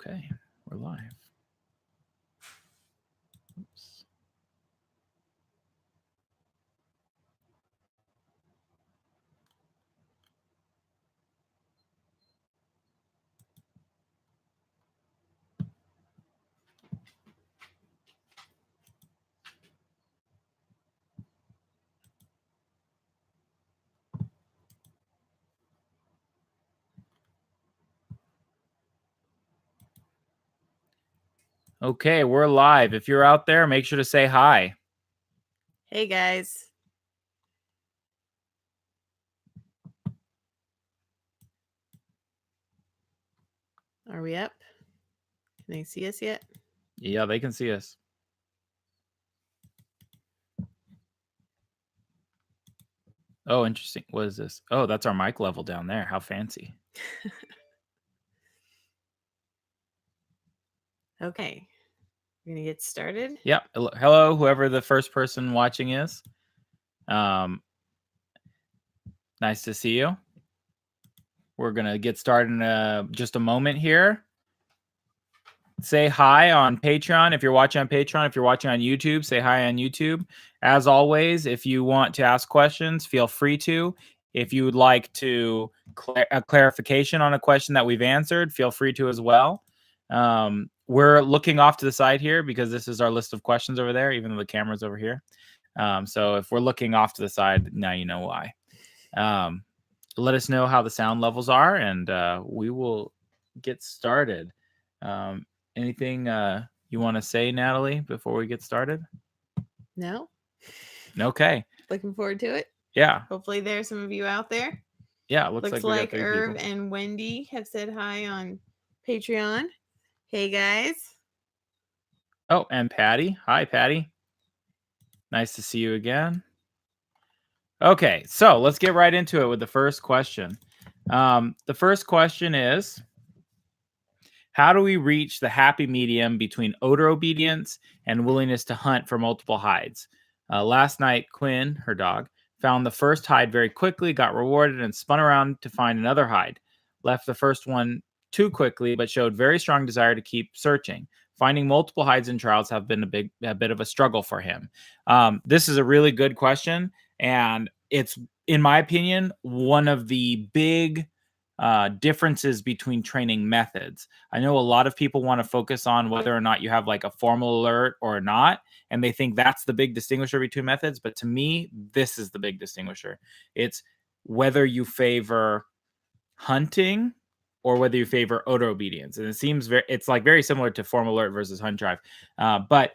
Okay, we're live. Oops. Okay, we're live. If you're out there, make sure to say hi. Hey, guys. Are we up? Can they see us yet? Yeah, they can see us. Oh, interesting. What is this? Oh, that's our mic level down there. How fancy. Okay. We're going to get started. Yeah. Hello, whoever the first person watching is. Nice to see you. We're going to get started in just a moment here. Say hi on Patreon if you're watching on Patreon. If you're watching on YouTube, say hi on YouTube. As always, if you want to ask questions, feel free to. If you would like to a clarification on a question that we've answered, feel free to as well. We're looking off to the side here because this is our list of questions over there, even though the camera's over here. So if we're looking off to the side, now you know why. Let us know how the sound levels are, and we will get started. Anything you want to say, Natalie, before we get started? No. Okay. Looking forward to it. Yeah. Hopefully there's some of you out there. Yeah, it looks like we got 3 Irv people. and Wendy have said hi on Patreon. Hey, guys. Oh, and Patty. Hi, Patty. Nice to see you again. Okay, so let's get right into it with the first question. The first question is, how do we reach the happy medium between odor obedience and willingness to hunt for multiple hides? Last night, Quinn, her dog, found the first hide very quickly, got rewarded, and spun around to find another hide. Left the first one too quickly, but showed very strong desire to keep searching. Finding multiple hides in trials have been a bit of a struggle for him. This is a really good question, and it's, in my opinion, one of the big differences between training methods. I know a lot of people want to focus on whether or not you have like a formal alert or not, and they think that's the big distinguisher between methods. But to me, this is the big distinguisher. It's whether you favor hunting or whether you favor odor obedience. And it seems it's like very similar to formal alert versus hunt drive. But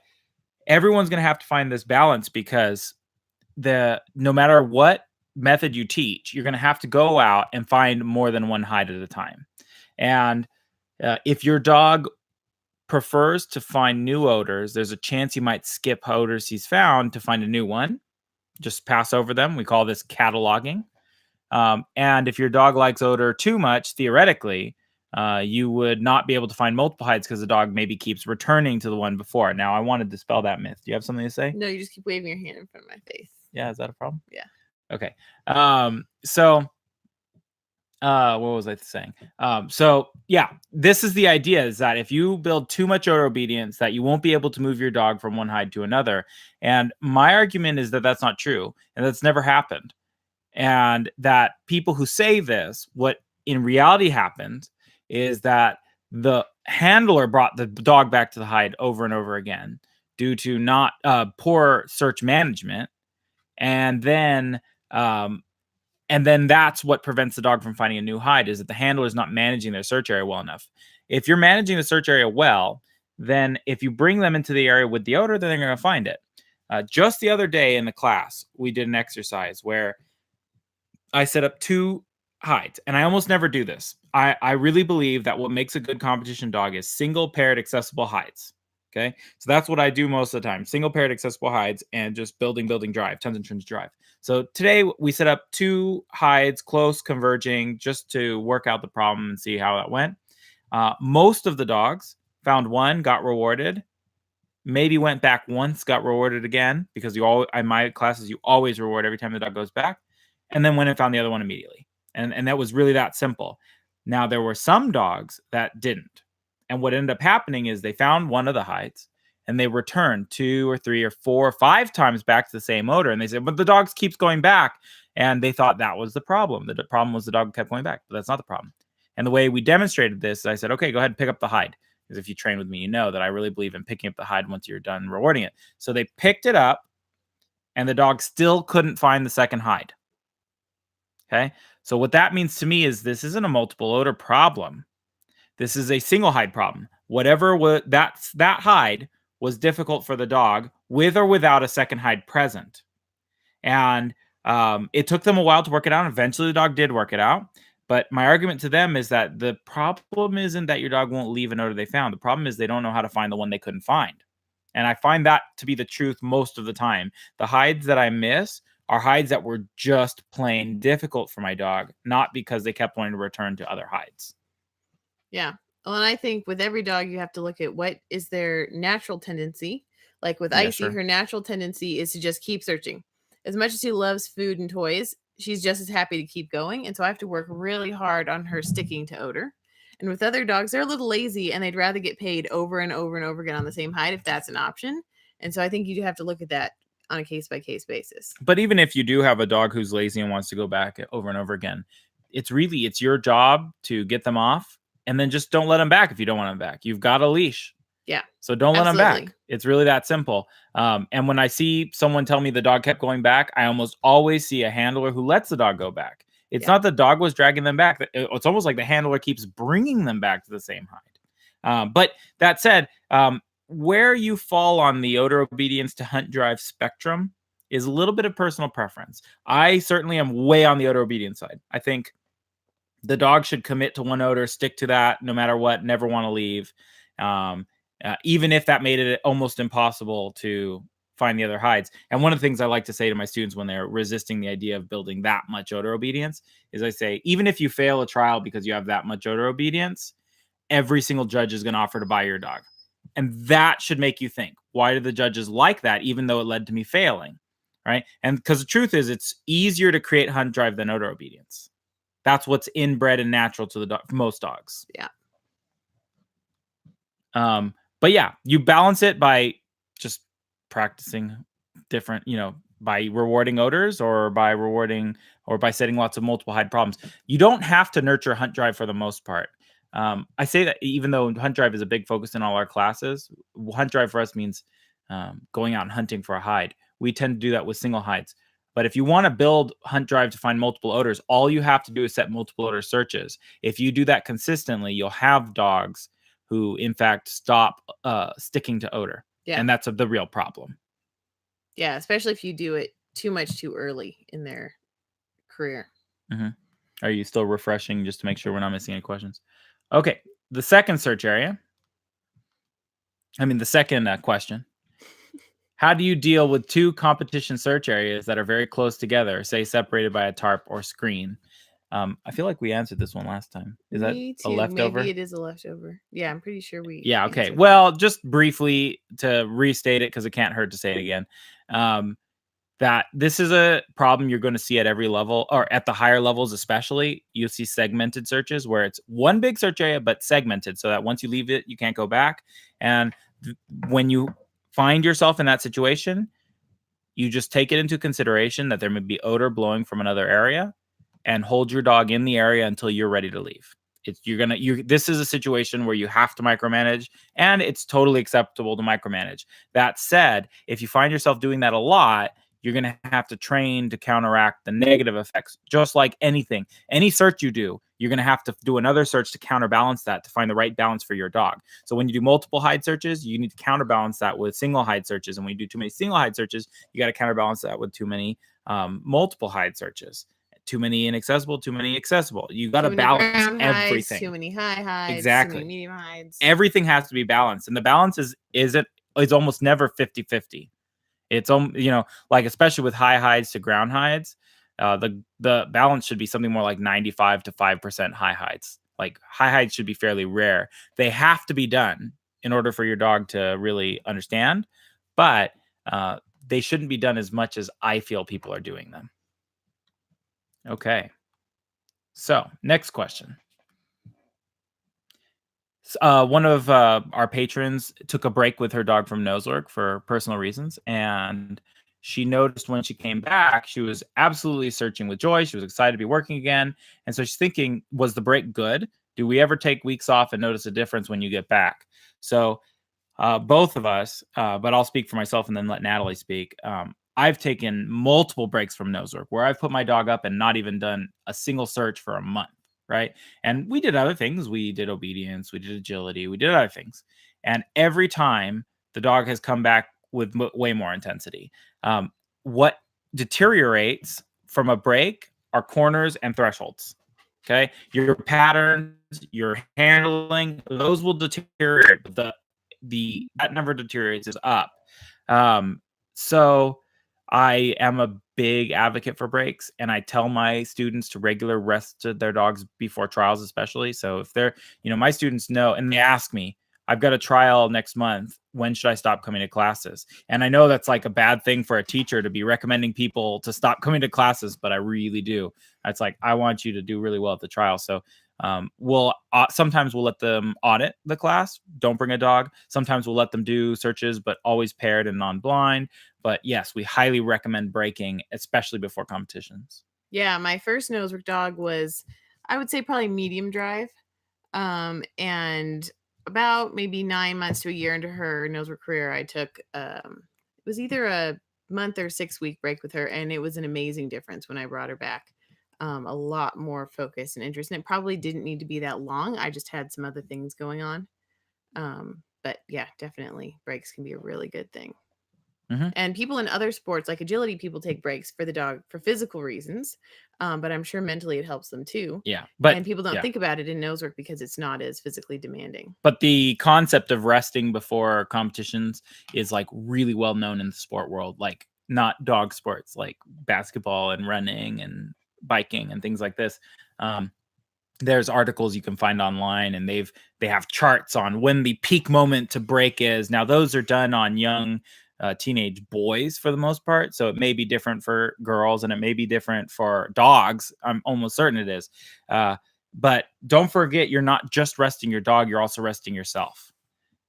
everyone's going to have to find this balance because no matter what method you teach, you're going to have to go out and find more than one hide at a time. And if your dog prefers to find new odors, there's a chance he might skip odors he's found to find a new one. Just pass over them. We call this cataloging. And if your dog likes odor too much, theoretically, you would not be able to find multiple hides because the dog maybe keeps returning to the one before. Now, I want to dispel that myth. Do you have something to say? No, you just keep waving your hand in front of my face. Yeah, is that a problem? Yeah. Okay. So what was I saying? So yeah, this is the idea, is that if you build too much odor obedience, that you won't be able to move your dog from one hide to another. And my argument is that that's not true, and that's never happened. And that people who say this, what in reality happened is that the handler brought the dog back to the hide over and over again due to not poor search management. And then that's what prevents the dog from finding a new hide, is that the handler is not managing their search area well enough. If you're managing the search area well, then if you bring them into the area with the odor, then they're going to find it. Just the other day in the class, we did an exercise where I set up 2 hides, and I almost never do this. I really believe that what makes a good competition dog is single paired accessible hides. Okay, so that's what I do most of the time: single paired accessible hides and just building drive, tons and tons drive. So today we set up 2 hides close converging just to work out the problem and see how that went. Most of the dogs found one, got rewarded, maybe went back once, got rewarded again, because in my classes you always reward every time the dog goes back, and then went and found the other one immediately. And that was really that simple. Now, there were some dogs that didn't. And what ended up happening is they found one of the hides and they returned 2 or 3 or 4 or 5 times back to the same odor. And they said, but the dog keeps going back. And they thought that was the problem. The problem was the dog kept going back, but that's not the problem. And the way we demonstrated this, I said, okay, go ahead and pick up the hide. Because if you train with me, you know that I really believe in picking up the hide once you're done rewarding it. So they picked it up and the dog still couldn't find the second hide. Okay. So what that means to me is this isn't a multiple odor problem. This is a single hide problem. Whatever that hide was difficult for the dog with or without a second hide present. And it took them a while to work it out. Eventually the dog did work it out. But my argument to them is that the problem isn't that your dog won't leave an odor they found. The problem is they don't know how to find the one they couldn't find. And I find that to be the truth most of the time. The hides that I miss are hides that were just plain difficult for my dog, not because they kept wanting to return to other hides. Yeah. Well, and I think with every dog, you have to look at what is their natural tendency. Like with Yeah, Icy, sure. her natural tendency is to just keep searching. As much as she loves food and toys, she's just as happy to keep going. And so I have to work really hard on her sticking to odor. And with other dogs, they're a little lazy and they'd rather get paid over and over and over again on the same hide if that's an option. And so I think you do have to look at that on a case-by-case basis. But even if you do have a dog who's lazy and wants to go back over and over again, it's your job to get them off and then just don't let them back if you don't want them back. You've got a leash. Yeah. So don't let them Absolutely. back. It's really that simple. And when I see someone tell me the dog kept going back, I almost always see a handler who lets the dog go back. It's not the dog was dragging them back. It's almost like the handler keeps bringing them back to the same hide. But that said, where you fall on the odor obedience to hunt drive spectrum is a little bit of personal preference. I certainly am way on the odor obedience side. I think the dog should commit to one odor, stick to that no matter what, never want to leave. Even if that made it almost impossible to find the other hides. And one of the things I like to say to my students when they're resisting the idea of building that much odor obedience is I say, even if you fail a trial because you have that much odor obedience, every single judge is going to offer to buy your dog. And that should make you think, why do the judges like that, even though it led to me failing? Right. And because the truth is, it's easier to create hunt drive than odor obedience. That's what's inbred and natural to the most dogs. Yeah. But yeah, you balance it by just practicing different, by rewarding odors or by setting lots of multiple hide problems. You don't have to nurture hunt drive for the most part. I say that even though hunt drive is a big focus in all our classes, hunt drive for us means going out and hunting for a hide. We tend to do that with single hides. But if you want to build hunt drive to find multiple odors, all you have to do is set multiple odor searches. If you do that consistently, you'll have dogs who, in fact, stop sticking to odor. Yeah. And that's the real problem. Yeah, especially if you do it too much too early in their career. Mm-hmm. Are you still refreshing just to make sure we're not missing any questions? Okay, the second question. How do you deal with two competition search areas that are very close together, say separated by a tarp or screen? I feel like we answered this one last time. Is that a leftover? Maybe it is a leftover. Yeah, I'm pretty sure we. Yeah, okay. Well, just briefly to restate it, because it can't hurt to say it again, that this is a problem you're going to see at every level, or at the higher levels especially. You'll see segmented searches where it's one big search area, but segmented, so that once you leave it, you can't go back. And when you find yourself in that situation, you just take it into consideration that there may be odor blowing from another area, and hold your dog in the area until you're ready to leave. This is a situation where you have to micromanage, and it's totally acceptable to micromanage. That said, if you find yourself doing that a lot, you're going to have to train to counteract the negative effects. Just like anything, any search you do, you're going to have to do another search to counterbalance that, to find the right balance for your dog. So when you do multiple hide searches, you need to counterbalance that with single hide searches. And when you do too many single hide searches, you got to counterbalance that with too many multiple hide searches. Too many inaccessible, too many accessible. You got to balance everything. Hides, too many high hides, exactly. Too many medium hides. Everything has to be balanced, and the balance is almost never 50-50. It's like, especially with high hides to ground hides, the balance should be something more like 95 to 5% high hides. Like, high hides should be fairly rare. They have to be done in order for your dog to really understand, but they shouldn't be done as much as I feel people are doing them. Okay. So, next question. One of our patrons took a break with her dog from nose work for personal reasons, and she noticed when she came back, she was absolutely searching with joy. She was excited to be working again, and so she's thinking, was the break good? Do we ever take weeks off and notice a difference when you get back? So both of us, but I'll speak for myself and then let Natalie speak. I've taken multiple breaks from nose work where I've put my dog up and not even done a single search for a month, right? And we did other things. We did obedience, we did agility, we did other things. And every time the dog has come back with way more intensity. What deteriorates from a break are corners and thresholds. Okay. Your patterns, your handling, those will deteriorate. But that number deteriorates is up. So I am a big advocate for breaks, and I tell my students to regular rest their dogs before trials, especially. So if they're, my students know, and they ask me, I've got a trial next month. When should I stop coming to classes? And I know that's like a bad thing for a teacher to be recommending people to stop coming to classes, but I really do. It's like, I want you to do really well at the trial. So sometimes we'll let them audit the class. Don't bring a dog. Sometimes we'll let them do searches, but always paired and non-blind. But yes, we highly recommend breaking, especially before competitions. Yeah, my first nose work dog was, I would say, probably medium drive. And about maybe 9 months to a year into her nose work career, I took it was either a month or 6 week break with her, and it was an amazing difference when I brought her back. A lot more focus and interest, and it probably didn't need to be that long. I just had some other things going on. But yeah, definitely breaks can be a really good thing. Mm-hmm. And people in other sports like agility, people take breaks for the dog for physical reasons, but I'm sure mentally it helps them too. Yeah, but and people don't think about it in nose work because it's not as physically demanding. But the concept of resting before competitions is like really well known in the sport world, like not dog sports, like basketball and running and biking and things like this. There's articles you can find online, and they have charts on when the peak moment to break is. Now those are done on young teenage boys for the most part, so it may be different for girls and it may be different for dogs. I'm almost certain it is. But don't forget, you're not just resting your dog, you're also resting yourself.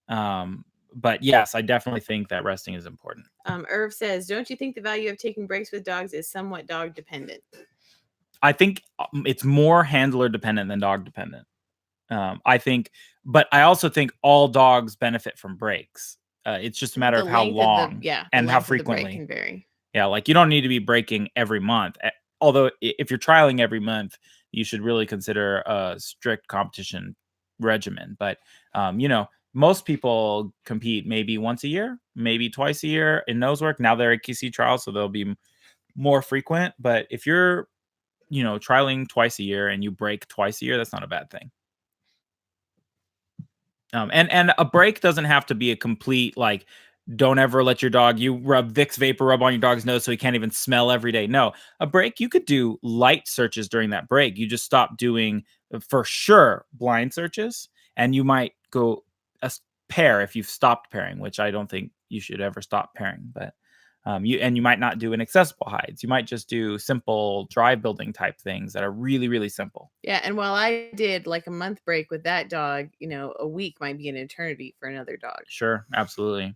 But yes, I definitely think that resting is important. Irv says, don't you think the value of taking breaks with dogs is somewhat dog dependent? I think it's more handler dependent than dog dependent. But I also think all dogs benefit from breaks. It's just a matter of how long and how frequently. Can vary. Yeah, like you don't need to be breaking every month. Although if you're trialing every month, you should really consider a strict competition regimen. But most people compete maybe once a year, maybe twice a year in nose work. Now they're UKC trials, so they'll be more frequent. But if you're trialing twice a year and you break twice a year, that's not a bad thing. And a break doesn't have to be a complete, like, don't ever let your dog, you rub Vicks Vapor Rub on your dog's nose so he can't even smell every day. No, a break, you could do light searches during that break. You just stop doing, for sure, blind searches, and you might go a pair if you've stopped pairing, which I don't think you should ever stop pairing. But you might not do inaccessible hides. You might just do simple drive building type things that are really, really simple. Yeah, and while I did like a month break with that dog, a week might be an eternity for another dog. Sure, absolutely.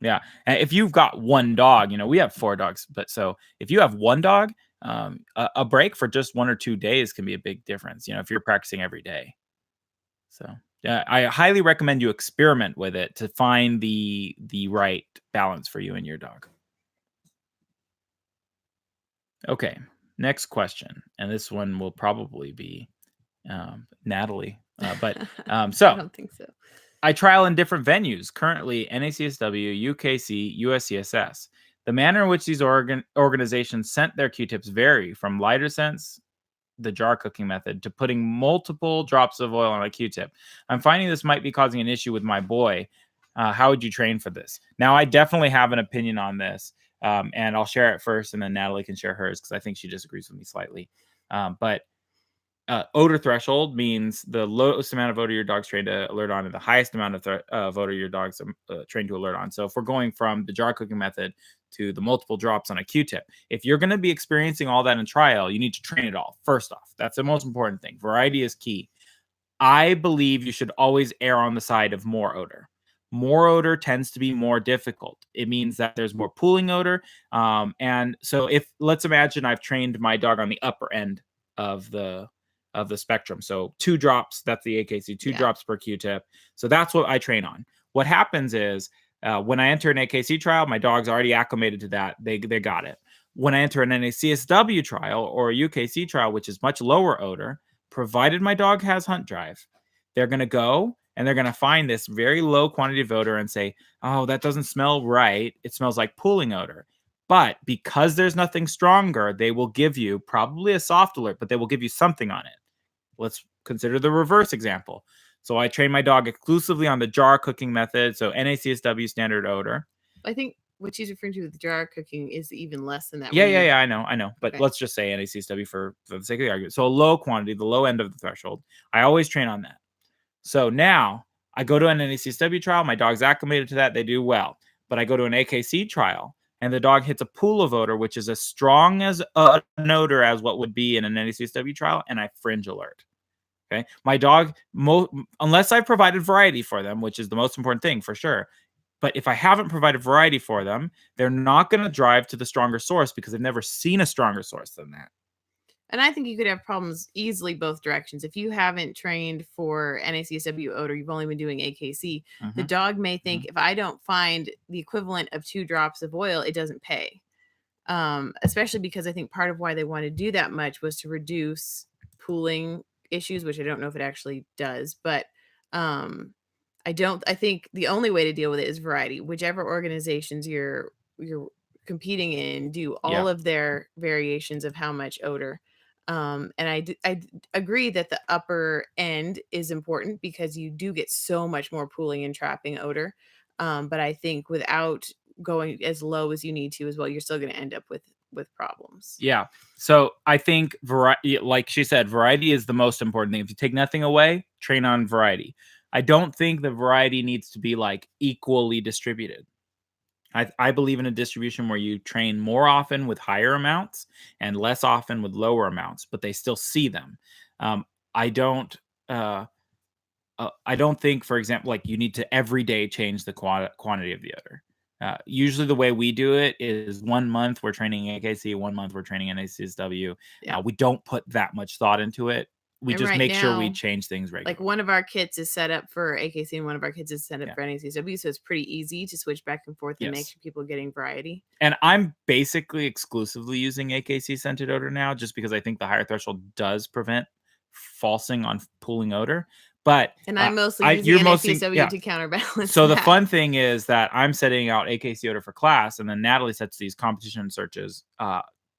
Yeah. And if you've got one dog, we have 4 dogs, but so if you have one dog, a break for just 1 or 2 days can be a big difference, if you're practicing every day. So yeah, I highly recommend you experiment with it to find the right balance for you and your dog. Okay, next question. And this one will probably be Natalie. So I don't think so. I trial in different venues, currently NACSW, UKC, USCSS. The manner in which these organizations scent their Q-tips vary from lighter scents, the jar cooking method, to putting multiple drops of oil on a Q-tip. I'm finding this might be causing an issue with my boy. How would you train for this? Now, I definitely have an opinion on this, and I'll share it first, and then Natalie can share hers because I think she disagrees with me slightly. But odor threshold means the lowest amount of odor your dog's trained to alert on and the highest amount of odor your dog's trained to alert on. So if we're going from the jar cooking method to the multiple drops on a Q-tip, if you're going to be experiencing all that in trial, you need to train it all. First off, that's the most important thing. Variety is key. I believe you should always err on the side of more odor. More odor tends to be more difficult. It means that there's more pooling odor. And so let's imagine I've trained my dog on the upper end of the spectrum. So 2 drops, that's the AKC, 2 drops per Q-tip. So that's what I train on. What happens is when I enter an AKC trial, my dog's already acclimated to that. They got it. When I enter an NACSW trial or a UKC trial, which is much lower odor, provided my dog has hunt drive, they're going to go and they're going to find this very low quantity of odor and say, oh, that doesn't smell right. It smells like pooling odor. But because there's nothing stronger, they will give you probably a soft alert, but they will give you something on it. Let's consider the reverse example. So I train my dog exclusively on the jar cooking method. So NACSW standard odor. I think what she's referring to with the jar cooking is even less than that. Yeah. I know. But let's just say NACSW for the sake of the argument. So a low quantity, the low end of the threshold. I always train on that. So now I go to an NACSW trial. My dog's acclimated to that. They do well. But I go to an AKC trial and the dog hits a pool of odor, which is as strong as an odor as what would be in an NACSW trial. And I fringe alert. Okay. My dog, unless I've provided variety for them, which is the most important thing for sure. But if I haven't provided variety for them, they're not going to drive to the stronger source because they've never seen a stronger source than that. And I think you could have problems easily both directions. If you haven't trained for NACSW odor, you've only been doing AKC, the dog may think if I don't find the equivalent of 2 drops of oil, it doesn't pay. Especially because I think part of why they want to do that much was to reduce pooling issues, which I don't know if it actually does. But I think the only way to deal with it is variety. Whichever organizations you're competing in do all of their variations of how much odor. And I agree that the upper end is important because you do get so much more pooling and trapping odor. But I think without going as low as you need to as well, you're still going to end up with problems. Yeah. So I think variety, like she said, variety is the most important thing. If you take nothing away, train on variety. I don't think the variety needs to be like equally distributed. I believe in a distribution where you train more often with higher amounts and less often with lower amounts, but they still see them. I don't think, for example, like you need to every day change the quantity of the odor. Usually the way we do it is 1 month we're training AKC, 1 month we're training NACSW. We don't put that much thought into it. We just make sure we change things regularly. Like one of our kits is set up for AKC and one of our kits is set up for NACSW. So it's pretty easy to switch back and forth and make sure people are getting variety. And I'm basically exclusively using AKC scented odor now just because I think the higher threshold does prevent falsing on pooling odor. But I'm mostly using NACSW to counterbalance. So the fun thing is that I'm setting out AKC odor for class, and then Natalie sets these competition searches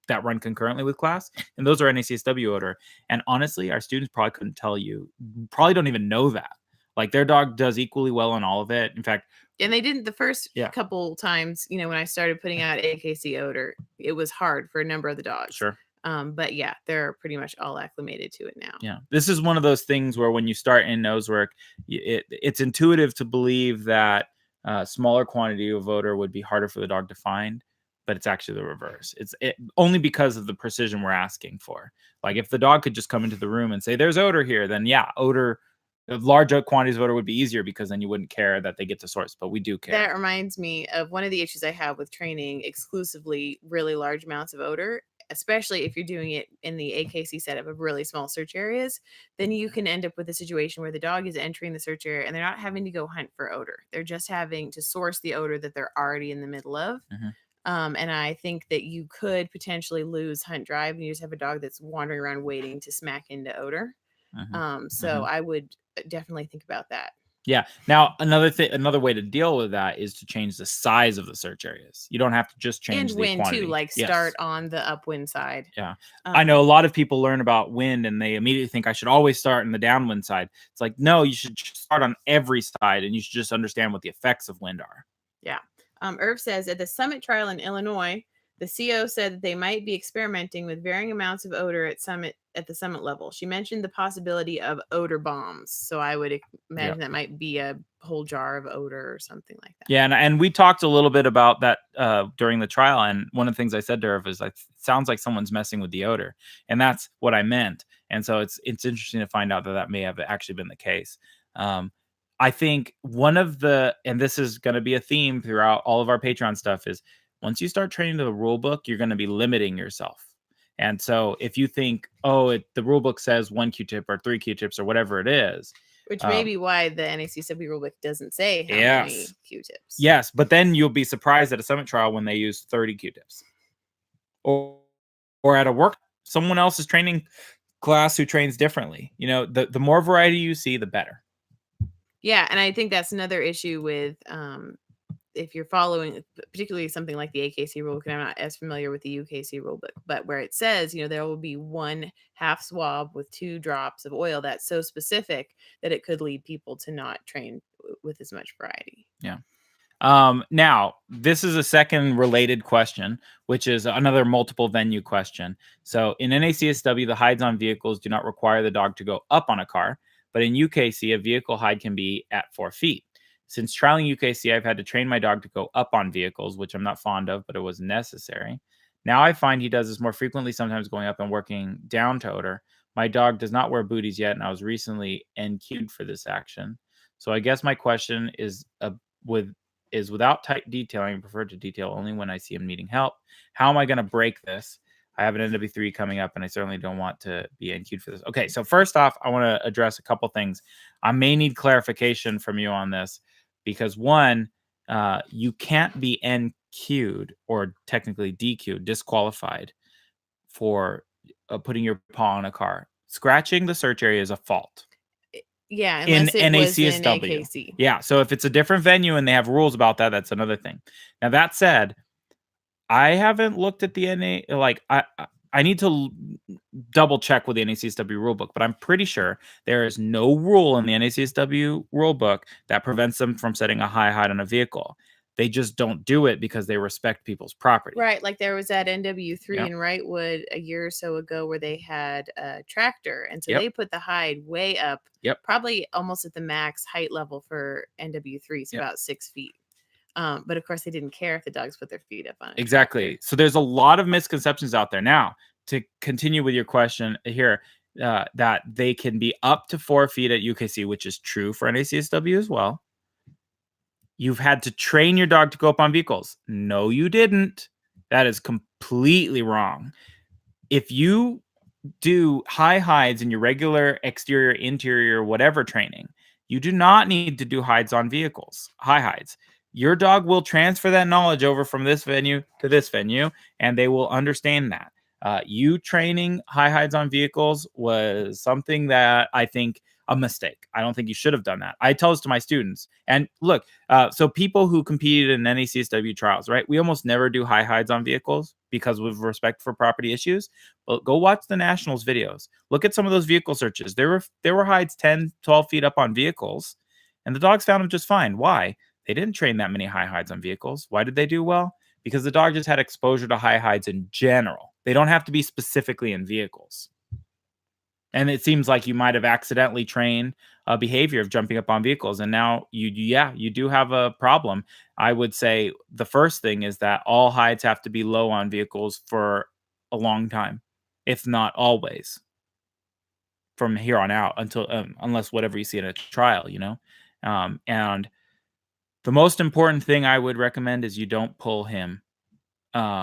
that run concurrently with class, and those are NACSW odor. And honestly, our students probably couldn't tell you, probably don't even know that. Like their dog does equally well on all of it. In fact, and they didn't the first couple times, when I started putting out AKC odor, it was hard for a number of the dogs. Sure. But yeah, they're pretty much all acclimated to it now. Yeah. This is one of those things where when you start in nose work, it's intuitive to believe that smaller quantity of odor would be harder for the dog to find, but it's actually the reverse. It's only because of the precision we're asking for. Like if the dog could just come into the room and say, there's odor here, then large quantities of odor would be easier because then you wouldn't care that they get to source, but we do care. That reminds me of one of the issues I have with training exclusively really large amounts of odor, especially if you're doing it in the AKC setup of really small search areas. Then you can end up with a situation where the dog is entering the search area and they're not having to go hunt for odor. They're just having to source the odor that they're already in the middle of. And I think that you could potentially lose hunt drive and you just have a dog that's wandering around waiting to smack into odor. So I would definitely think about that. Yeah. Now, another way to deal with that is to change the size of the search areas. You don't have to just change the quantity. Too, like start on the upwind side. Yeah. I know a lot of people learn about wind and they immediately think I should always start on the downwind side. It's like, no, you should start on every side and you should just understand what the effects of wind are. Yeah. Irv says at the summit trial in Illinois, The CO said that they might be experimenting with varying amounts of odor at the summit level. She mentioned the possibility of odor bombs. So I would imagine that might be a whole jar of odor or something like that. Yeah, and we talked a little bit about that during the trial, and one of the things I said to her was like, sounds like someone's messing with the odor, and that's what I meant. And so it's interesting to find out that that may have actually been the case. I think one of the, and this is going to be a theme throughout all of our Patreon stuff, is once you start training to the rule book, you're going to be limiting yourself. And so if you think, oh, the rule book says 1 Q-tip or 3 Q-tips or whatever it is, which may be why the NACSW rulebook doesn't say how many Q-tips. Yes, but then you'll be surprised at a summit trial when they use 30 Q-tips. Or at a work, someone else is training class who trains differently. You know, the more variety you see, the better. Yeah, and I think that's another issue with if you're following particularly something like the AKC rulebook, and I'm not as familiar with the UKC rulebook, but where it says, you know, there will be 1 half swab with 2 drops of oil, that's so specific that it could lead people to not train with as much variety. Yeah. Now, this is a second related question, which is another multiple venue question. So in NACSW, the hides on vehicles do not require the dog to go up on a car, but in UKC, a vehicle hide can be at 4 feet. Since trialing UKC, I've had to train my dog to go up on vehicles, which I'm not fond of, but it was necessary. Now I find he does this more frequently, sometimes going up and working down to Odor. My dog does not wear booties yet, and I was recently NQ'd for this action. So I guess my question is without tight detailing. I prefer to detail only when I see him needing help. How am I going to break this? I have an NW3 coming up, and I certainly don't want to be NQ'd for this. Okay, so first off, I want to address a couple things. I may need clarification from you on this because, one, you can't be NQ'd or technically DQ'd, disqualified for putting your paw on a car. Scratching the search area is a fault. Yeah, unless it was in AKC. Yeah, so if it's a different venue and they have rules about that, that's another thing. Now, that said, I haven't looked at the NA, like, I need to double check with the NACSW rulebook, but I'm pretty sure there is no rule in the NACSW rulebook that prevents them from setting a high hide on a vehicle. They just don't do it because they respect people's property. Right, like there was that NW3 in Wrightwood a year or so ago where they had a tractor, and so they put the hide way up, probably almost at the max height level for NW3, so about 6 feet. But of course, they didn't care if the dogs put their feet up on it. Exactly. So there's a lot of misconceptions out there. Now, to continue with your question here, that they can be up to 4 feet at UKC, which is true for NACSW as well. You've had to train your dog to go up on vehicles. No, you didn't. That is completely wrong. If you do high hides in your regular exterior, interior, whatever training, you do not need to do hides on vehicles, high hides. Your dog will transfer that knowledge over from this venue to this venue, and they will understand that. You training high hides on vehicles was something that I think a mistake. I don't think you should have done that. I tell this to my students. And look, so people who competed in NACSW trials, right? We almost never do high hides on vehicles because of respect for property issues. But go watch the Nationals videos. Look at some of those vehicle searches. There were hides 10, 12 feet up on vehicles, and the dogs found them just fine. Why? They didn't train that many high hides on vehicles. Why did they do well? Because the dog just had exposure to high hides in general. They don't have to be specifically in vehicles. And it seems like you might have accidentally trained a behavior of jumping up on vehicles. And now you do have a problem. I would say the first thing is that all hides have to be low on vehicles for a long time, if not always, from here on out until unless whatever you see in a trial, you know. And the most important thing I would recommend is you don't pull him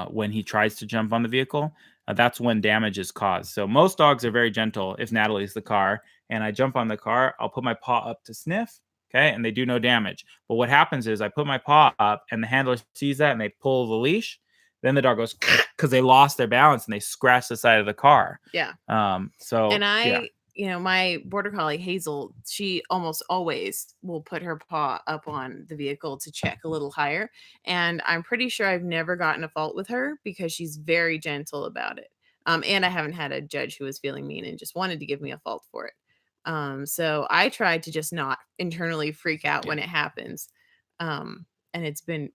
when he tries to jump on the vehicle. That's when damage is caused. So most dogs are very gentle. If Natalie's the car and I jump on the car, I'll put my paw up to sniff. Okay. And they do no damage. But what happens is I put my paw up and the handler sees that and they pull the leash. Then the dog goes because they lost their balance and they scratch the side of the car. Yeah. So you know, my border collie Hazel, she almost always will put her paw up on the vehicle to check a little higher. And I'm pretty sure I've never gotten a fault with her because she's very gentle about it. And I haven't had a judge who was feeling mean and just wanted to give me a fault for it. So I tried to just not internally freak out when it happens. And it's been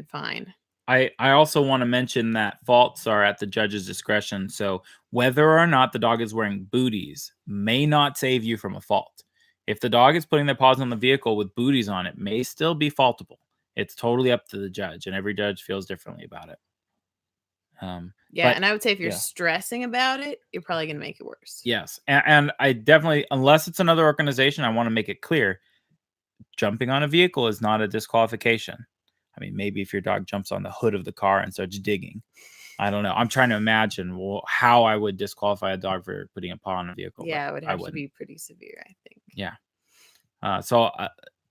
fine. I also want to mention that faults are at the judge's discretion. So whether or not the dog is wearing booties may not save you from a fault. If the dog is putting their paws on the vehicle with booties on, it may still be faultable. It's totally up to the judge, and every judge feels differently about it. Yeah, But and I would say if you're yeah. stressing about it, you're probably going to make it worse. Yes, and I definitely, unless it's another organization, I want to make it clear, jumping on a vehicle is not a disqualification. I mean, maybe if your dog jumps on the hood of the car and starts digging. I don't know. I'm trying to imagine how I would disqualify a dog for putting a paw on a vehicle. Yeah, it would have to wouldn't. be pretty severe, I think. Yeah. So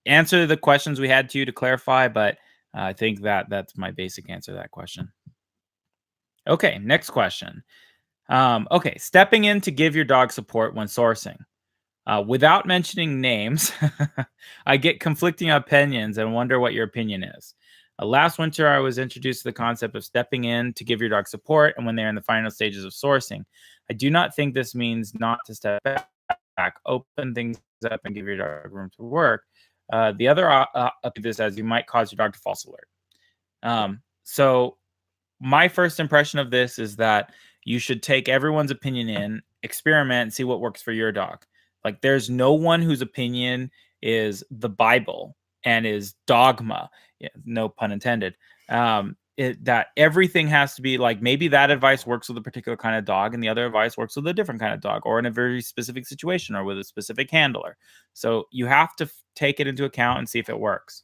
answer the questions we had to you to clarify, but I think that's my basic answer to that question. Okay, next question. Okay, stepping in to give your dog support when sourcing. Without mentioning names, I get conflicting opinions and wonder what your opinion is. Last winter, I was introduced to the concept of stepping in to give your dog support, and when they're in the final stages of sourcing. I do not think this means not to step back, open things up, and give your dog room to work. The other up to this as you might cause your dog to false alert. So my first impression of this is that you should take everyone's opinion in, experiment, and see what works for your dog. Like, there's no one whose opinion is the Bible and is dogma, no pun intended. That everything has to be like, maybe that advice works with a particular kind of dog and the other advice works with a different kind of dog, or in a very specific situation, or with a specific handler. So you have to take it into account and see if it works.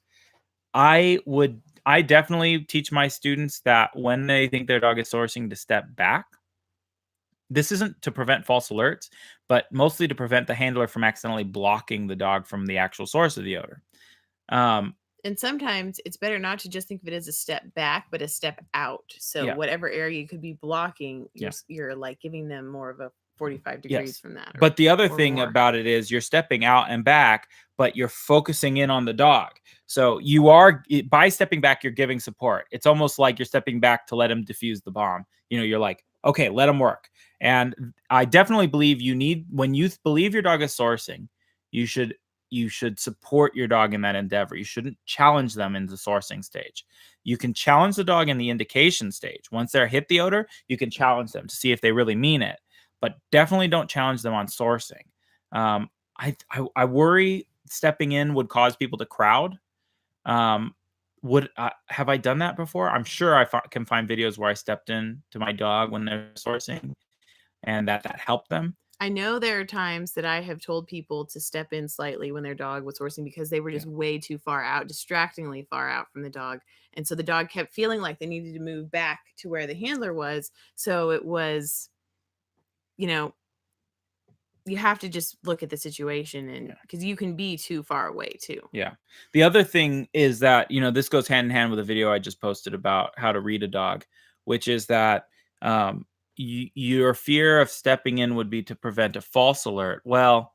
I definitely teach my students that when they think their dog is sourcing, to step back. This isn't to prevent false alerts, but mostly to prevent the handler from accidentally blocking the dog from the actual source of the odor. And sometimes it's better not to just think of it as a step back, but a step out. So Yeah. whatever area you could be blocking, you're like giving them more of a 45 degrees from that. But the other thing about it is you're stepping out and back, but you're focusing in on the dog. So you are, by stepping back, you're giving support. It's almost like you're stepping back to let him defuse the bomb. You're like, okay, let him work. And I definitely believe when you believe your dog is sourcing, you should support your dog in that endeavor. You shouldn't challenge them in the sourcing stage. You can challenge the dog in the indication stage. Once they're hit the odor, you can challenge them to see if they really mean it. But definitely don't challenge them on sourcing. I worry stepping in would cause people to crowd. Have I done that before? I'm sure I can find videos where I stepped in to my dog when they're sourcing, and that helped them. I know there are times that I have told people to step in slightly when their dog was sourcing because they were just way too far out, distractingly far out from the dog. And so the dog kept feeling like they needed to move back to where the handler was. So it was, you have to just look at the situation, and because you can be too far away too. Yeah. The other thing is that, this goes hand in hand with a video I just posted about how to read a dog, which is that your fear of stepping in would be to prevent a false alert. Well,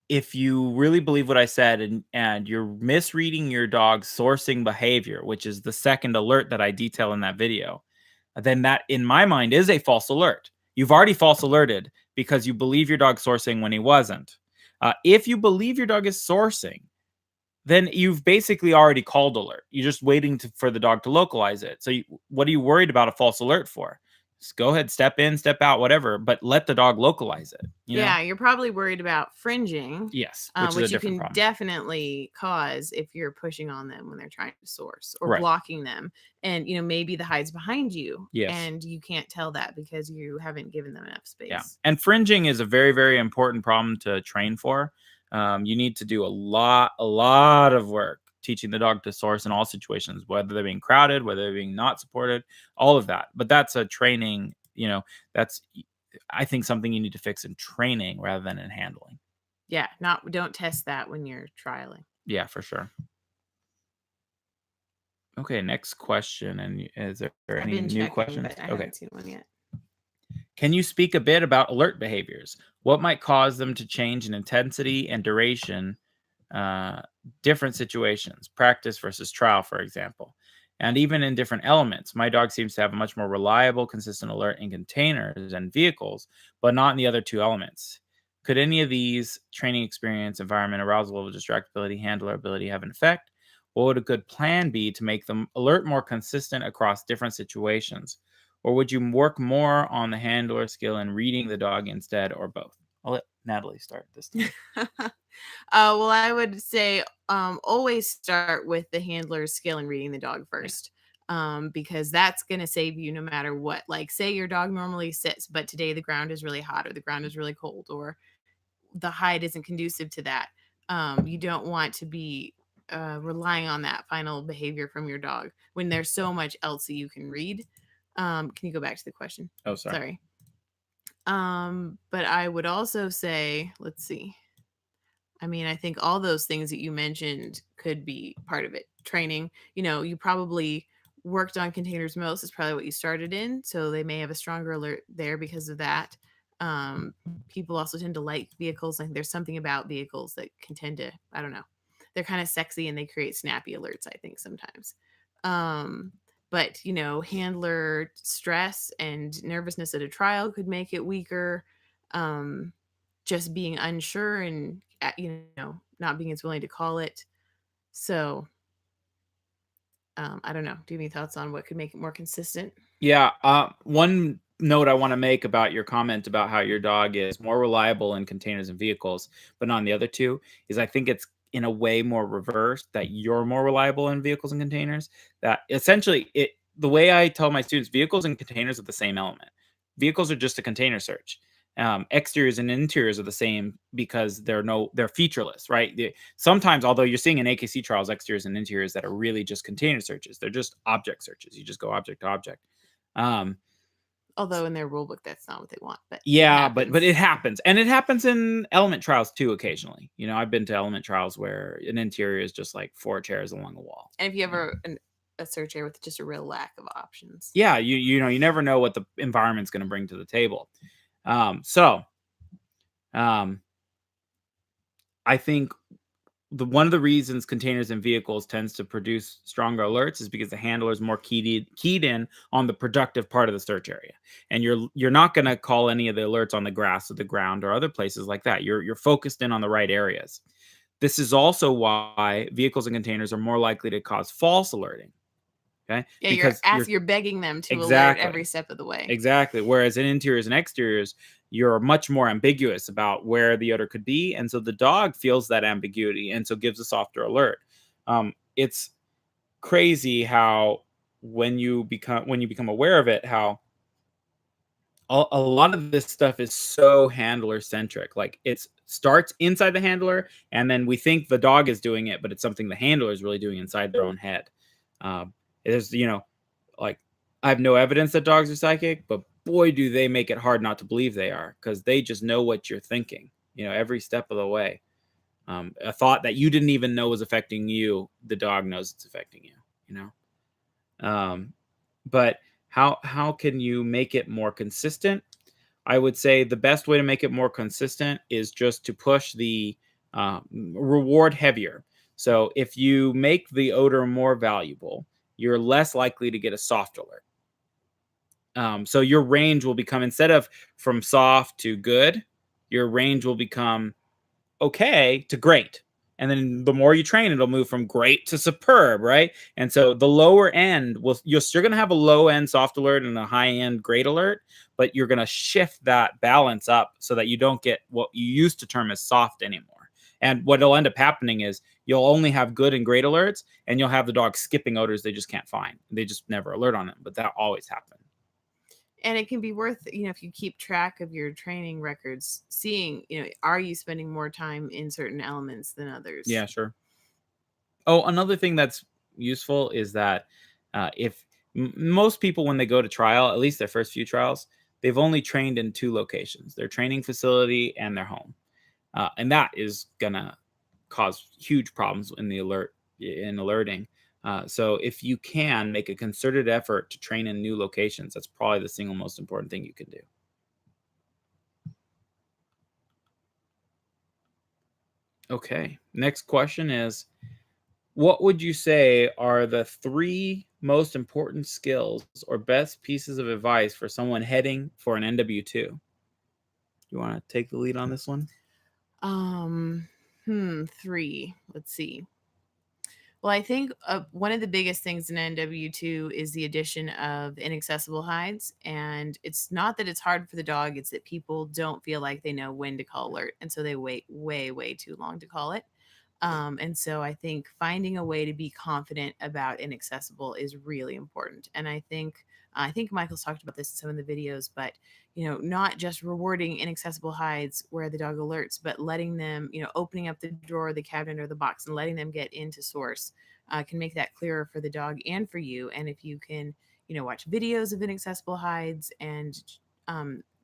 if you really believe what I said and you're misreading your dog's sourcing behavior, which is the second alert that I detail in that video, then that, in my mind, is a false alert. You've already false alerted because you believe your dog sourcing when he wasn't. If you believe your dog is sourcing, then you've basically already called alert. You're just waiting for the dog to localize it. So what are you worried about a false alert for? Just go ahead, step in, step out, whatever, but let the dog localize it. Yeah, you're probably worried about fringing. Yes, which you can definitely cause if you're pushing on them when they're trying to source, or blocking them. And, maybe the hide's behind you. Yes. And you can't tell that because you haven't given them enough space. Yeah. And fringing is a very, very important problem to train for. You need to do a lot of work teaching the dog to source in all situations, whether they're being crowded, whether they're being not supported, all of that. But that's a training, that's, I think, something you need to fix in training rather than in handling. Yeah, don't test that when you're trialing. Yeah, for sure. Okay, next question. And is there any new questions? I haven't seen one yet. Can you speak a bit about alert behaviors? What might cause them to change in intensity and duration? Different situations, practice versus trial, for example, and even in different elements. My dog seems to have a much more reliable, consistent alert in containers and vehicles, but not in the other two elements. Could any of these, training experience, environment, arousal level, distractibility, handler ability, have an effect? What would a good plan be to make the alert more consistent across different situations? Or would you work more on the handler skill and reading the dog instead, or both? I'll let Natalie start this time. Well, I would say always start with the handler's skill and reading the dog first. Because that's going to save you no matter what. Like, say your dog normally sits, but today the ground is really hot or the ground is really cold or the hide isn't conducive to that. You don't want to be relying on that final behavior from your dog when there's so much else that you can read. Can you go back to the question? Oh, sorry. But I would also say, let's see. I mean, I think all those things that you mentioned could be part of it. Training, you probably worked on containers most, is probably what you started in. So they may have a stronger alert there because of that. People also tend to like vehicles. Like there's something about vehicles that can tend to, I don't know, they're kind of sexy and they create snappy alerts, I think sometimes. But handler stress and nervousness at a trial could make it weaker. Just being unsure and not being as willing to call it. So I don't know. Do you have any thoughts on what could make it more consistent? Yeah. One note I want to make about your comment about how your dog is more reliable in containers and vehicles, but not on the other two, is I think it's in a way more reversed, that you're more reliable in vehicles and containers. That essentially the way I tell my students, vehicles and containers are the same element. Vehicles are just a container search. Exteriors and interiors are the same because they're featureless, right? Sometimes, although you're seeing in AKC trials exteriors and interiors that are really just container searches, they're just object searches. You just go object to object. Although in their rulebook, that's not what they want. But yeah, but it happens, and it happens in element trials too occasionally. I've been to element trials where an interior is just like 4 chairs along the wall. And if you have a search area with just a real lack of options, yeah, you never know what the environment's going to bring to the table. I think one of the reasons containers and vehicles tends to produce stronger alerts is because the handler is more keyed in on the productive part of the search area, and you're not going to call any of the alerts on the grass or the ground or other places like that. You're focused in on the right areas. This is also why vehicles and containers are more likely to cause false alerting. Okay, yeah, because you're begging them to alert every step of the way. Exactly. Whereas in interiors and exteriors, you're much more ambiguous about where the odor could be, and so the dog feels that ambiguity and so gives a softer alert. It's crazy how when you become aware of it, how a lot of this stuff is so handler centric. Like it starts inside the handler, and then we think the dog is doing it, but it's something the handler is really doing inside their own head. It is, like, I have no evidence that dogs are psychic, but boy, do they make it hard not to believe they are, because they just know what you're thinking, every step of the way. A thought that you didn't even know was affecting you, the dog knows it's affecting you, but how can you make it more consistent? I would say the best way to make it more consistent is just to push the reward heavier. So if you make the odor more valuable, you're less likely to get a soft alert. So your range will become, instead of from soft to good, your range will become okay to great. And then the more you train, it'll move from great to superb, right? And so the lower end you're going to have a low end soft alert and a high end great alert, but you're going to shift that balance up so that you don't get what you used to term as soft anymore. And what will end up happening is you'll only have good and great alerts, and you'll have the dog skipping odors they just can't find. They just never alert on them, but that always happens. And it can be worth, if you keep track of your training records, seeing, are you spending more time in certain elements than others? Yeah, sure. Oh, another thing that's useful is that if most people, when they go to trial, at least their first few trials, they've only trained in 2 locations: their training facility and their home. And that is going to cause huge problems in alerting. So if you can make a concerted effort to train in new locations, that's probably the single most important thing you can do. Okay, next question is, what would you say are the 3 most important skills or best pieces of advice for someone heading for an NW2? You want to take the lead on this one? 3. Let's see. Well, I think one of the biggest things in NW2 is the addition of inaccessible hides. And it's not that it's hard for the dog, it's that people don't feel like they know when to call alert. And so they wait way, way too long to call it. And so I think finding a way to be confident about inaccessible is really important. And I think Michael's talked about this in some of the videos, but not just rewarding inaccessible hides where the dog alerts, but letting them, opening up the drawer, the cabinet, or the box and letting them get into source can make that clearer for the dog and for you. And if you can, watch videos of inaccessible hides and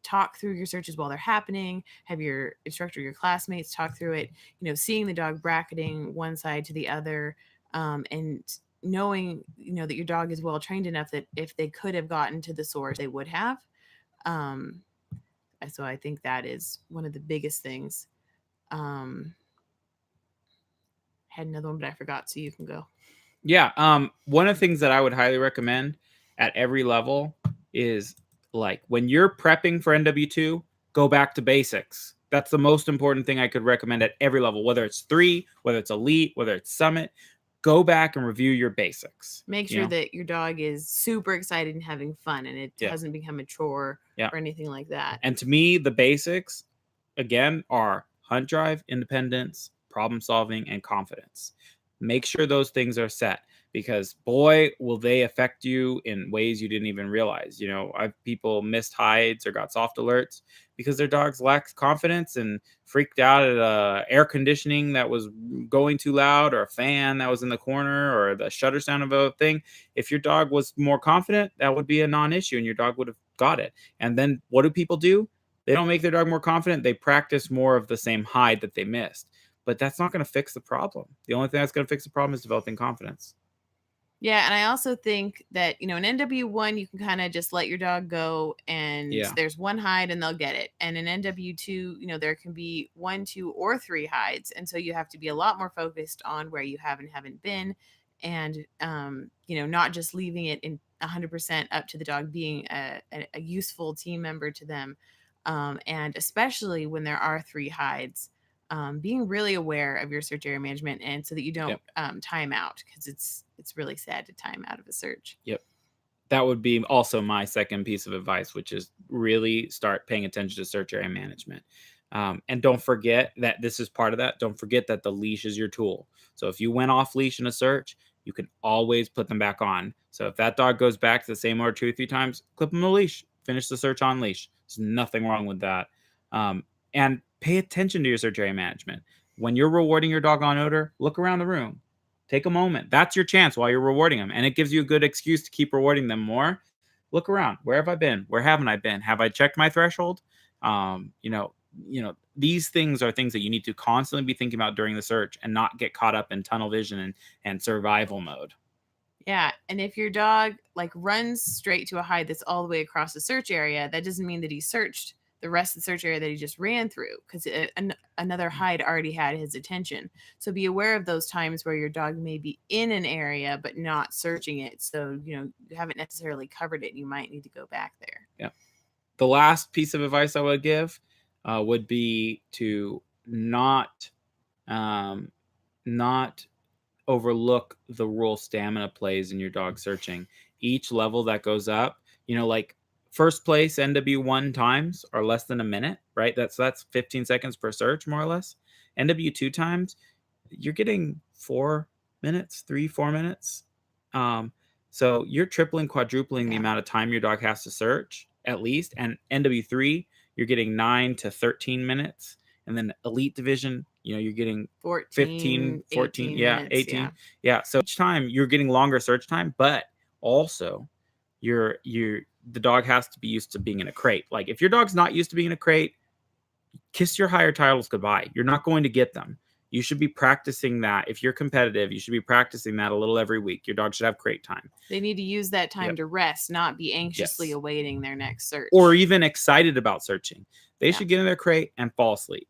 talk through your searches while they're happening, have your instructor, your classmates talk through it, seeing the dog bracketing one side to the other, and knowing, that your dog is well trained enough that if they could have gotten to the source, they would have. So I think that is one of the biggest things. I had another one, but I forgot, so you can go. Yeah. One of the things that I would highly recommend at every level is, like, when you're prepping for NW2, go back to basics. That's the most important thing I could recommend at every level, whether it's 3, whether it's elite, whether it's summit. Go back and review your basics. Make sure that your dog is super excited and having fun, and it hasn't become a chore or anything like that. And to me, the basics, again, are hunt drive, independence, problem solving, and confidence. Make sure those things are set, because boy, will they affect you in ways you didn't even realize. People missed hides or got soft alerts because their dogs lacked confidence and freaked out at air conditioning that was going too loud, or a fan that was in the corner, or the shutter sound of a thing. If your dog was more confident, that would be a non-issue and your dog would have got it. And then what do people do? They don't make their dog more confident. They practice more of the same hide that they missed. But that's not going to fix the problem. The only thing that's going to fix the problem is developing confidence. Yeah, and I also think that, in NW1, you can kind of just let your dog go, and there's one hide and they'll get it. And in NW2, there can be 1, 2, or 3 hides. And so you have to be a lot more focused on where you have and haven't been, and, not just leaving it in 100% up to the dog being a useful team member to them. And especially when there are 3 hides, being really aware of your search area management, and so that you don't time out, because it's really sad to time out of a search. Yep. That would be also my second piece of advice, which is really start paying attention to search area management. And don't forget that this is part of that. Don't forget that the leash is your tool. So if you went off leash in a search, you can always put them back on. So if that dog goes back to the same order 2 or 3 times, clip them the leash, finish the search on leash. There's nothing wrong with that. And pay attention to your search area management. When you're rewarding your dog on odor, look around the room. Take a moment. That's your chance while you're rewarding them. And it gives you a good excuse to keep rewarding them more. Look around. Where have I been? Where haven't I been? Have I checked my threshold? These things are things that you need to constantly be thinking about during the search, and not get caught up in tunnel vision and survival mode. Yeah. And if your dog runs straight to a hide that's all the way across the search area, that doesn't mean that he searched the rest of the search area that he just ran through, because another hide already had his attention. So be aware of those times where your dog may be in an area but not searching it. So, you haven't necessarily covered it, and you might need to go back there. Yeah. The last piece of advice I would give would be to not overlook the role stamina plays in your dog searching. Each level that goes up, like first place NW1 times are less than a minute, right? That's 15 seconds per search, more or less. NW2 times, you're getting 4 minutes, 3-4 minutes. So you're tripling, quadrupling the amount of time your dog has to search, at least. And NW3, you're getting 9 to 13 minutes. And then elite division, you're getting 15, 14, 18. Yeah. So each time you're getting longer search time, but also the dog has to be used to being in a crate. Like, if your dog's not used to being in a crate, kiss your higher titles goodbye. You're not going to get them. You should be practicing that. If you're competitive, you should be practicing that a little every week. Your dog should have crate time. They need to use that time to rest, not be anxiously awaiting their next search. Or even excited about searching. They should get in their crate and fall asleep.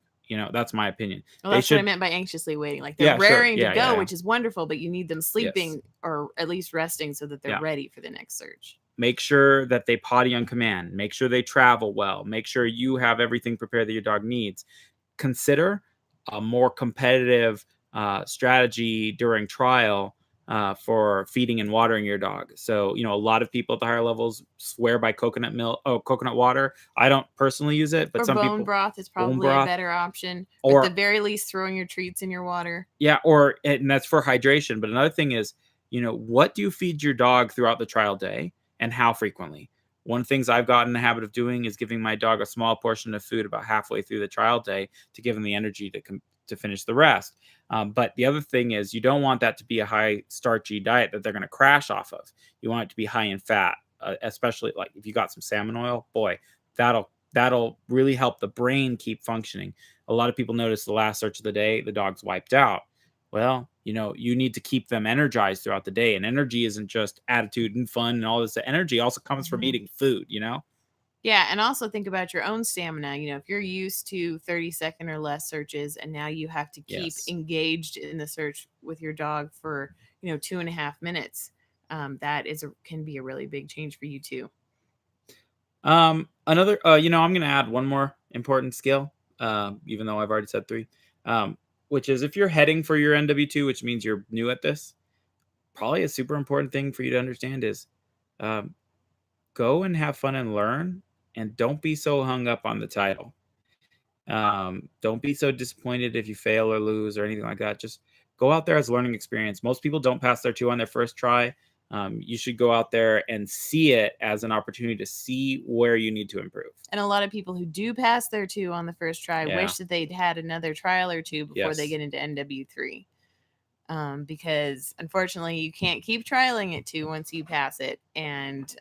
That's my opinion. Well, that's what I meant by anxiously waiting. Like, they're raring to go, which is wonderful, but you need them sleeping or at least resting so that they're ready for the next search. Make sure that they potty on command. Make sure they travel well. Make sure you have everything prepared that your dog needs. Consider a more competitive strategy during trial for feeding and watering your dog. So, a lot of people at the higher levels swear by coconut water. I don't personally use it, but or some bone people broth is bone probably a broth, better option. or at the very least, throwing your treats in your water. Yeah, and that's for hydration. But another thing is, what do you feed your dog throughout the trial day and how frequently? One of the things I've gotten in the habit of doing is giving my dog a small portion of food about halfway through the trial day to give him the energy to finish the rest. But the other thing is, you don't want that to be a high starchy diet that they're going to crash off of. You want it to be high in fat, especially like if you got some salmon oil. Boy, that'll really help the brain keep functioning. A lot of people notice the last search of the day, the dog's wiped out. Well, you need to keep them energized throughout the day. And energy isn't just attitude and fun and all this. Energy also comes from eating food, Yeah, and also think about your own stamina. If you're used to 30-second or less searches and now you have to keep engaged in the search with your dog for, 2.5 minutes, that can be a really big change for you too. Another, I'm going to add one more important skill, even though I've already said 3, which is if you're heading for your NW2, which means you're new at this, probably a super important thing for you to understand is go and have fun and learn, and don't be so hung up on the title. Don't be so disappointed if you fail or lose or anything like that. Just go out there as a learning experience. Most people don't pass their 2 on their first try. You should go out there and see it as an opportunity to see where you need to improve. And a lot of people who do pass their 2 on the first try wish that they'd had another trial or 2 before they get into NW3. Because unfortunately you can't keep trialing it 2 once you pass it. And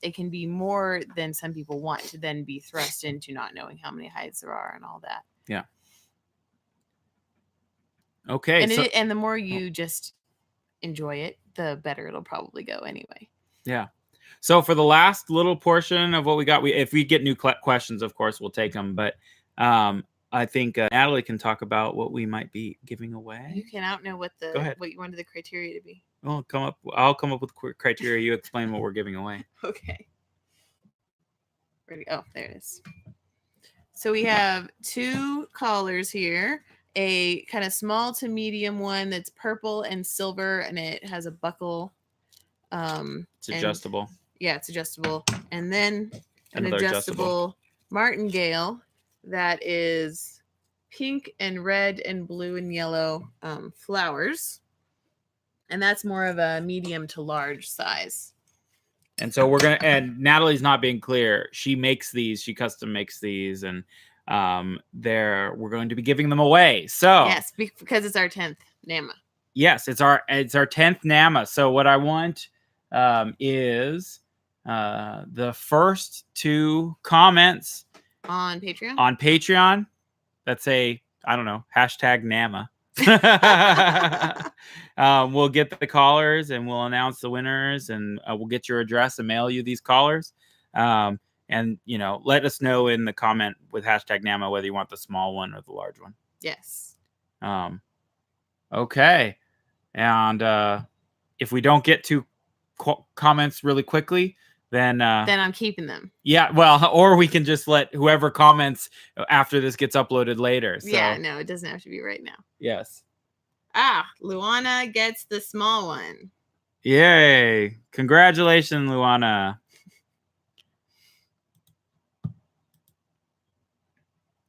it can be more than some people want to then be thrust into not knowing how many hides there are and all that. Yeah. Okay. And the more you just enjoy it, the better it'll probably go anyway. Yeah. So for the last little portion of what we got, if we get new questions, of course, we'll take them. But I think Natalie can talk about what we might be giving away. You can know what you wanted the criteria to be. Well, I'll come up with criteria. You explain what we're giving away. Okay. Ready? Oh, there it is. So we have 2 collars here. A kind of small to medium one that's purple and silver, and it has a buckle. It's adjustable. It's adjustable. And then an adjustable martingale that is pink and red and blue and yellow flowers. And that's more of a medium to large size. And so and Natalie's not being clear. She makes these, she custom makes these, and we're going to be giving them away. So yes, because it's our 10th NAMA. Yes, it's our 10th NAMA. So what I want is the first 2 comments on Patreon. That's #NAMA. We'll get the callers and we'll announce the winners, and we'll get your address and mail you these callers. And let us know in the comment with #NAMA whether you want the small one or the large one. Yes. Okay. And if we don't get to comments really quickly, then I'm keeping them. Yeah, well, or we can just let whoever comments after this gets uploaded later. So. Yeah, no, it doesn't have to be right now. Yes. Luana gets the small one. Yay. Congratulations, Luana.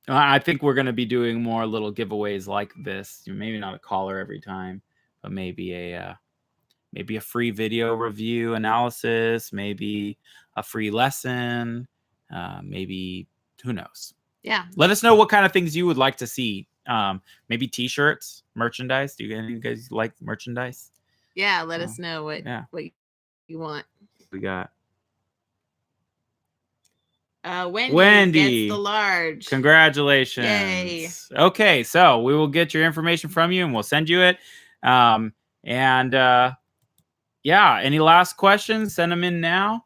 I think we're going to be doing more little giveaways like this. Maybe not a caller every time, but maybe a free video review analysis, maybe a free lesson, maybe who knows. Yeah. Let us know what kind of things you would like to see. Maybe t-shirts, merchandise. Do you guys like merchandise? Yeah, let us know what you want. We got Wendy gets the large. Congratulations. Yay. Okay, so we will get your information from you and we'll send you it. Any last questions? Send them in now.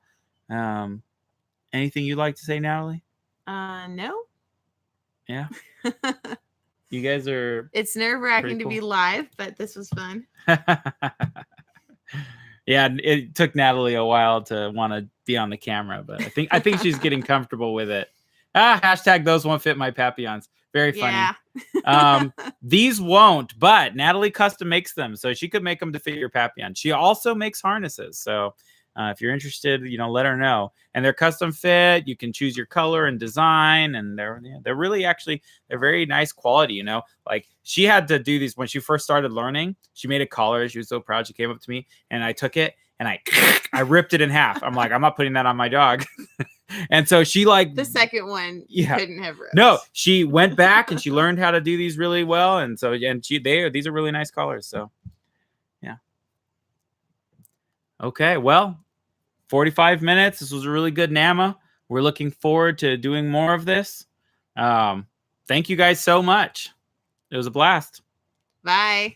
Anything you'd like to say, Natalie? No. Yeah. You guys are. It's nerve-wracking to be live, but this was fun. Yeah, it took Natalie a while to want to be on the camera, but I think she's getting comfortable with it. # those won't fit my papillons. Very funny. Yeah. These won't, but Natalie custom makes them, so she could make them to fit your Papillon. She also makes harnesses, so if you're interested, let her know. And they're custom fit. You can choose your color and design, and they're really they're very nice quality. Like she had to do these when she first started learning. She made a collar. She was so proud. She came up to me, and I took it and I ripped it in half. I'm like, I'm not putting that on my dog. And so she the second one couldn't have ripped. No, she went back and she learned how to do these really well, and so these are really nice collars. So yeah. Okay, well, 45 minutes. This was a really good NAMA. We're looking forward to doing more of this. Thank you guys so much. It was a blast. Bye.